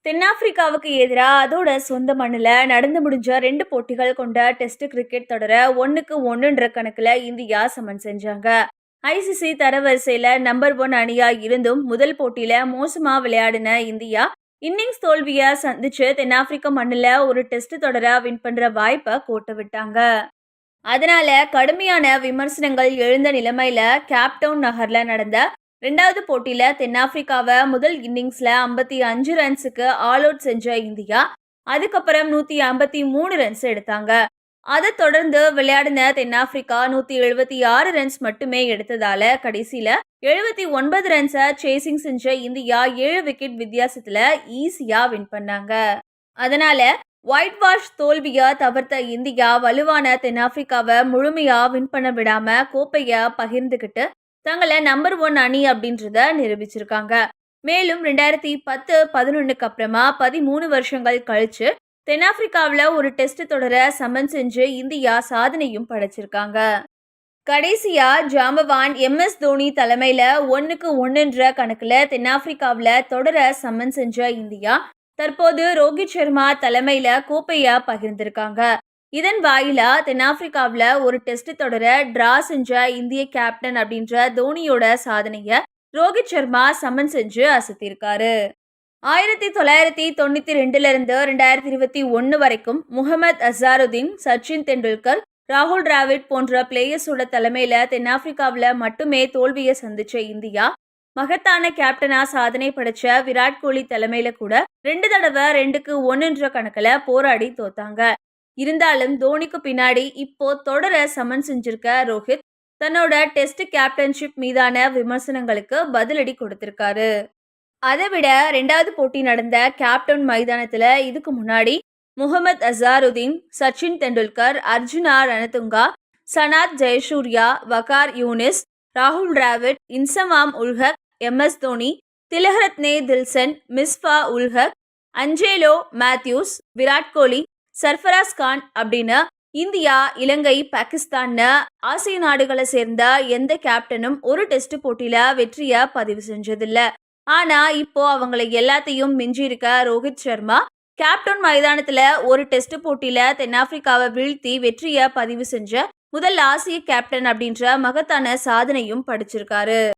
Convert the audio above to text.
தென்னாப்பிரிக்காவுக்கு எதிராக அதோட சொந்த மண்ணில் நடந்து முடிஞ்ச 2 போட்டிகள் கொண்ட டெஸ்ட் கிரிக்கெட் தொடரை 1-1 கணக்கில் இந்தியா சமன் செஞ்சாங்க. ஐசிசி தரவரிசையில் நம்பர் 1 அணியா இருந்தும் முதல் போட்டியில மோசமா விளையாடின இந்தியா இன்னிங்ஸ் தோல்வியை சந்திச்சு தென்னாப்பிரிக்க மண்ணில் ஒரு டெஸ்ட் தொடரை வின் பண்ற வாய்ப்பை கோட்ட விட்டாங்க. அதனால கடுமையான விமர்சனங்கள் எழுந்த நிலைமையில கேப்டவுன் நகர்ல நடந்த 2வது போட்டியில தென்னாப்பிரிக்காவை முதல் இன்னிங்ஸ்ல 55 ரன்ஸுக்கு ஆல் அவுட் செஞ்ச இந்தியா அதுக்கப்புறம் 153 ரன்ஸ் எடுத்தாங்க. அதை தொடர்ந்து விளையாடின தென்னாப்பிரிக்கா 176 ரன்ஸ் மட்டுமே எடுத்ததால கடைசியில 79 ரன்ஸை சேசிங் செஞ்ச இந்தியா 7 விக்கெட் வித்தியாசத்துல ஈஸியா வின் பண்ணாங்க. அதனால ஒயிட் வாஷ் தோல்வியை தவிர்த்த இந்தியா வலுவான தென்னாப்பிரிக்காவை முழுமையா வின் பண்ண விடாம கோப்பையை பகிர்ந்துகிட்டு தங்களை நம்பர் 1 அணி அப்படின்றத நிரூபிச்சிருக்காங்க. மேலும் 2010-11க்கு அப்புறமா 13 வருஷங்கள் கழிச்சு தென்னாப்பிரிக்காவில் ஒரு டெஸ்ட் தொடரை சமன் செஞ்சு இந்தியா சாதனையும் படைச்சிருக்காங்க. கடைசியா ஜாம்பவான் எம்எஸ் தோனி தலைமையில 1-1 கணக்குல தென்னாப்பிரிக்காவில் தொடரை சமன் செஞ்ச இந்தியா தற்போது ரோஹித் சர்மா தலைமையில கோப்பையை பகிர்ந்திருக்காங்க. இதன் வாயிலா தென்னாப்பிரிக்காவில் ஒரு டெஸ்ட் தொடரை டிரா செஞ்ச இந்திய கேப்டன் அப்படின்ற தோனியோட சாதனையை ரோஹித் சர்மா சமன் செஞ்சு அசத்திருக்காரு. 1992 இருந்து 2021 வரைக்கும் முகமது அசாருதீன், சச்சின் தெண்டுல்கர், ராகுல் டிராவிட் போன்ற பிளேயர்ஸோட தலைமையில தென்னாப்பிரிக்காவில் மட்டுமே தோல்வியை சந்திச்ச இந்தியா மகத்தான கேப்டனா சாதனை படைச்ச விராட் கோலி தலைமையில கூட 2 தடவை 2-1 கணக்குல போராடி தோத்தாங்க. இருந்தாலும் தோனிக்கு பின்னாடி இப்போ தொடரை சமன் செஞ்சிருக்க ரோஹித் தன்னோட டெஸ்ட் கேப்டன்ஷிப் மீதான விமர்சனங்களுக்கு பதிலடி கொடுத்திருக்காரு. அதை விட 2வது போட்டி நடந்த கேப்டன் மைதானத்துல இதுக்கு முன்னாடி முகமது அசாருதீன், சச்சின் தெண்டுல்கர், அர்ஜுனா ரணதுங்கா, சனாத் ஜெயசூர்யா, வகார் யூனிஸ், ராகுல் டிராவிட், இன்சமாம் உல்ஹக், எம்எஸ் தோனி, திலகரத்னே தில்சன், மிஸ்பா உல்ஹக், அஞ்சேலோ மேத்யூஸ், விராட் கோலி, சர்ஃபராஸ் கான் அப்படின்னு இந்தியா, இலங்கை, பாகிஸ்தான்னு ஆசிய நாடுகளை சேர்ந்த எந்த கேப்டனும் ஒரு டெஸ்ட் போட்டியில வெற்றியை பதிவு செஞ்சதில்ல. ஆனா இப்போ அவங்களை எல்லாத்தையும் மிஞ்சி இருக்க ரோஹித் சர்மா கேப்டன் மைதானத்துல ஒரு டெஸ்ட் போட்டியில தென்னாப்பிரிக்காவை வீழ்த்தி வெற்றியை பதிவு செஞ்ச முதல் ஆசிய கேப்டன் அப்படின்ற மகத்தான சாதனையும் படைச்சிருக்காரு.